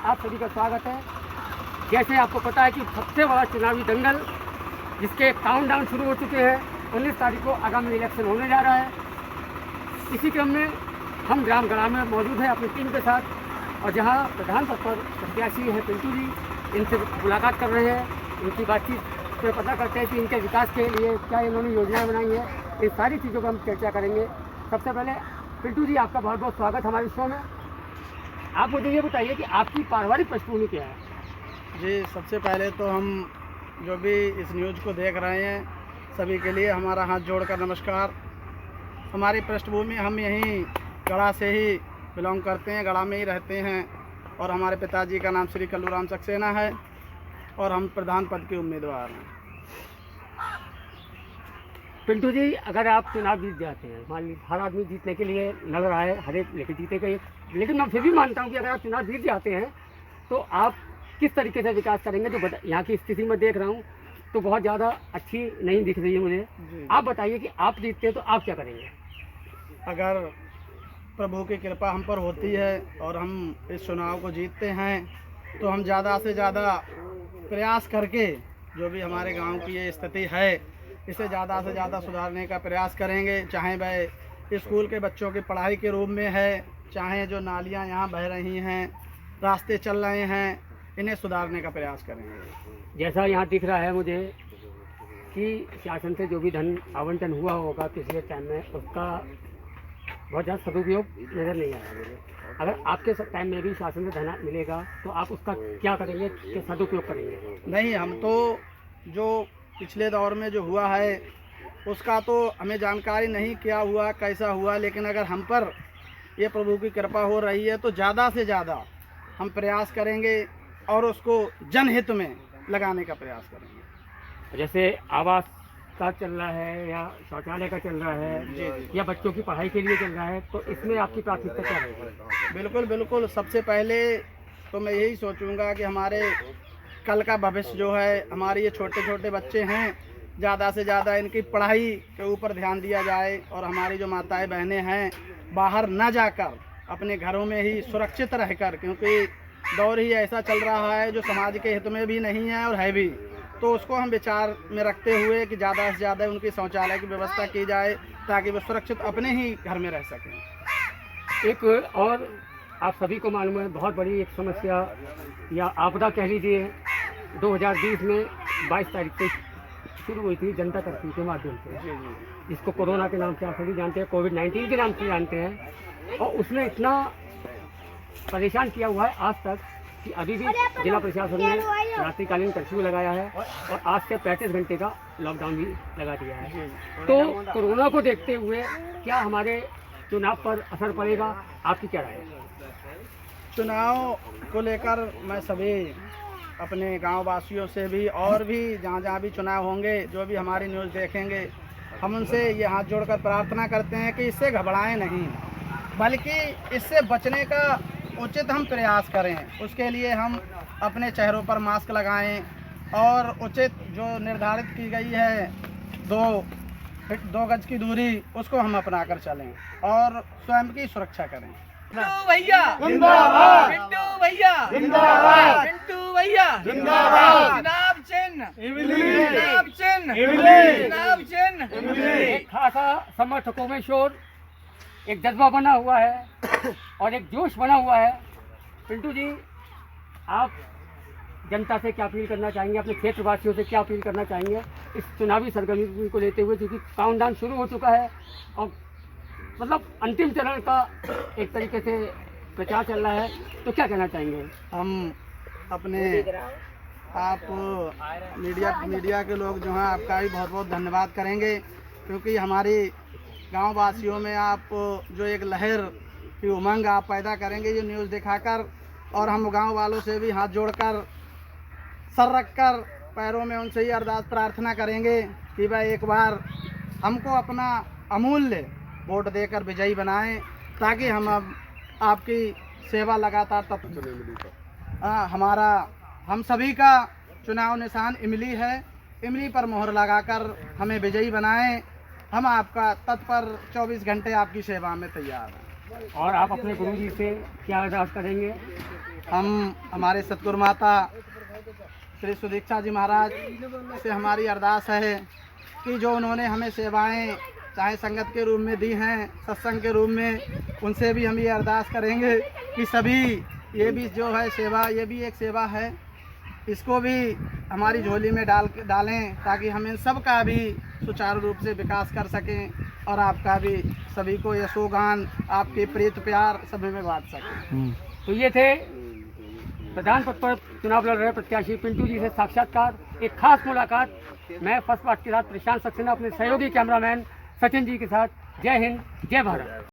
आप सभी का स्वागत है। जैसे आपको पता है कि सबसे बड़ा चुनावी दंगल जिसके काउंटडाउन शुरू हो चुके हैं, 19 तारीख को आगामी इलेक्शन होने जा रहा है। इसी क्रम में हम ग्राम गड़ा में मौजूद हैं अपनी टीम के साथ, और जहां प्रधान पद पर प्रत्याशी हैं पिंटू जी, इनसे मुलाकात कर रहे हैं। इनकी बातचीत से पता करते हैं कि इनके विकास के लिए क्या इन्होंने योजनाएं बनाई हैं। इन सारी चीज़ों पर हम चर्चा करेंगे। सबसे पहले पिंटू जी, आपका बहुत बहुत स्वागत हमारे शो में। आप मुझे ये बताइए कि आपकी पारिवारिक पृष्ठभूमि क्या है? जी, सबसे पहले तो हम जो भी इस न्यूज़ को देख रहे हैं सभी के लिए हमारा हाथ जोड़कर नमस्कार। हमारी पृष्ठभूमि, हम यहीं गड़ा से ही बिलोंग करते हैं, गड़ा में ही रहते हैं, और हमारे पिताजी का नाम श्री कल्लूराम सक्सेना है और हम प्रधान पद के उम्मीदवार हैं। पिंटू जी, अगर आप चुनाव जीत जाते हैं, मान लीजिए हर आदमी जीतने के लिए लड़ रहा है, हर एक लेकिन जीतेगा एक, लेकिन मैं फिर भी मानता हूँ कि अगर आप चुनाव जीत जाते हैं तो आप किस तरीके से विकास करेंगे? जो यहाँ की स्थिति में देख रहा हूँ तो बहुत ज़्यादा अच्छी नहीं दिख रही है मुझे। आप बताइए कि आप जीतते हैं तो आप क्या करेंगे? अगर प्रभु की कृपा हम पर होती है और हम इस चुनाव को जीतते हैं तो हम ज़्यादा से ज़्यादा प्रयास करके जो भी हमारे गांव की ये स्थिति है इसे ज़्यादा से ज़्यादा सुधारने का प्रयास करेंगे। चाहे वह स्कूल के बच्चों की पढ़ाई के रूप में है, चाहे जो नालियां यहाँ बह रही हैं, रास्ते चल रहे हैं, इन्हें सुधारने का प्रयास करेंगे। जैसा यहाँ दिख रहा है मुझे कि शासन से जो भी धन आवंटन हुआ होगा पिछले टाइम में, उसका बहुत ज़्यादा सदुपयोग नज़र नहीं आया मुझे। अगर आपके टाइम में भी शासन से धन मिलेगा तो आप उसका क्या करेंगे, क्या सदुपयोग करेंगे? नहीं, हम तो जो पिछले दौर में जो हुआ है उसका तो हमें जानकारी नहीं, क्या हुआ कैसा हुआ, लेकिन अगर हम पर ये प्रभु की कृपा हो रही है तो ज़्यादा से ज़्यादा हम प्रयास करेंगे और उसको जनहित में लगाने का प्रयास करेंगे। जैसे आवास का चल रहा है या शौचालय का चल रहा है जी, या बच्चों की पढ़ाई के लिए चल रहा है, तो इसमें आपकी प्राथमिकता क्या रहेगी? बिल्कुल बिल्कुल। सबसे पहले तो मैं यही सोचूंगा कि हमारे कल का भविष्य जो है, हमारे ये छोटे छोटे बच्चे हैं, ज़्यादा से ज़्यादा इनकी पढ़ाई के ऊपर ध्यान दिया जाए, और हमारी जो माताएं बहनें हैं बाहर ना जाकर अपने घरों में ही सुरक्षित रहकर, क्योंकि दौर ही ऐसा चल रहा है जो समाज के हित में भी नहीं है और है भी, तो उसको हम विचार में रखते हुए कि ज़्यादा से ज़्यादा उनकी शौचालय की व्यवस्था की जाए ताकि वो सुरक्षित अपने ही घर में रह सकें। एक और आप सभी को मालूम है, बहुत बड़ी एक समस्या या आपदा कह लीजिए 2020 में 22 तारीख से शुरू हुई थी जनता कर्फ्यू के माध्यम से, जिसको कोरोना के नाम से आप सभी जानते हैं, कोविड-19 के नाम से जानते हैं, और उसने इतना परेशान किया हुआ है आज तक कि अभी भी जिला प्रशासन ने रात्रिकालीन कर्फ्यू लगाया है और आज से 35 घंटे का लॉकडाउन भी लगा दिया है। तो कोरोना को देखते हुए क्या हमारे चुनाव पर असर पड़ेगा? आपकी क्या राय है? चुनाव को लेकर मैं सभी अपने गांव वासियों से भी और भी जहां जहां भी चुनाव होंगे, जो भी हमारी न्यूज़ देखेंगे, हम उनसे ये हाथ जोड़कर प्रार्थना करते हैं कि इससे घबराएं नहीं, बल्कि इससे बचने का उचित हम प्रयास करें। उसके लिए हम अपने चेहरों पर मास्क लगाएं और उचित जो निर्धारित की गई है 2 गज की दूरी, उसको हम अपना कर चलें और स्वयं की सुरक्षा करें। पिंटू भैया जिंदाबाद, पिंटू भैया जिंदाबाद, पिंटू भैया जिंदाबाद, चुनाव चिन्ह इमली, चुनाव चिन्ह इमली, चुनाव चिन्ह इमली। एक खासा समर्थकों में शोर, एक जज्बा बना हुआ है और एक जोश बना हुआ है। पिंटू जी, आप जनता से क्या अपील करना चाहेंगे, अपने क्षेत्रवासियों से क्या अपील करना चाहेंगे इस चुनावी सरगर्मी को लेते हुए, क्योंकि काउंटडाउन शुरू हो चुका है और मतलब अंतिम चरण का एक तरीके से प्रचार चल रहा है, तो क्या कहना चाहेंगे? हम अपने आप मीडिया के लोग जो हैं, आपका भी बहुत बहुत धन्यवाद करेंगे, क्योंकि हमारी गांव वासियों में आप जो एक लहर की उमंग आप पैदा करेंगे ये न्यूज़ दिखाकर, और हम गांव वालों से भी हाथ जोड़कर सर रखकर पैरों में उनसे ही अरदास प्रार्थना करेंगे कि भाई एक बार हमको अपना अमूल्य वोट देकर विजयी बनाएं, ताकि हम अब आपकी सेवा लगातार हम सभी का चुनाव निशान इमली है, इमली पर मोहर लगाकर हमें विजयी बनाएं। हम आपका तत्पर 24 घंटे आपकी सेवा में तैयार हैं। और आप अपने गुरु जी से क्या अरदास करेंगे? हम हमारे सतगुरु माता श्री सुदीक्षा जी महाराज से हमारी अरदास है कि जो उन्होंने हमें सेवाएं चाहे संगत के रूप में दी हैं, सत्संग के रूप में, उनसे भी हम ये अरदास करेंगे कि सभी ये भी जो है सेवा, ये भी एक सेवा है, इसको भी हमारी झोली में डालें ताकि हम इन सब का भी सुचारू रूप से विकास कर सकें और आपका भी सभी को यशोगान, आपके प्रीत प्यार सभी में बांट सकें। तो ये थे प्रधान पद पर चुनाव लड़ रहे प्रत्याशी पिंटू जी से साक्षात्कार, एक खास मुलाकात। मैं फर्स्ट पार्ट के साथ प्रशांत सक्सेना, अपने सहयोगी कैमरामैन सचिन जी के साथ। जय हिंद, जय भारत।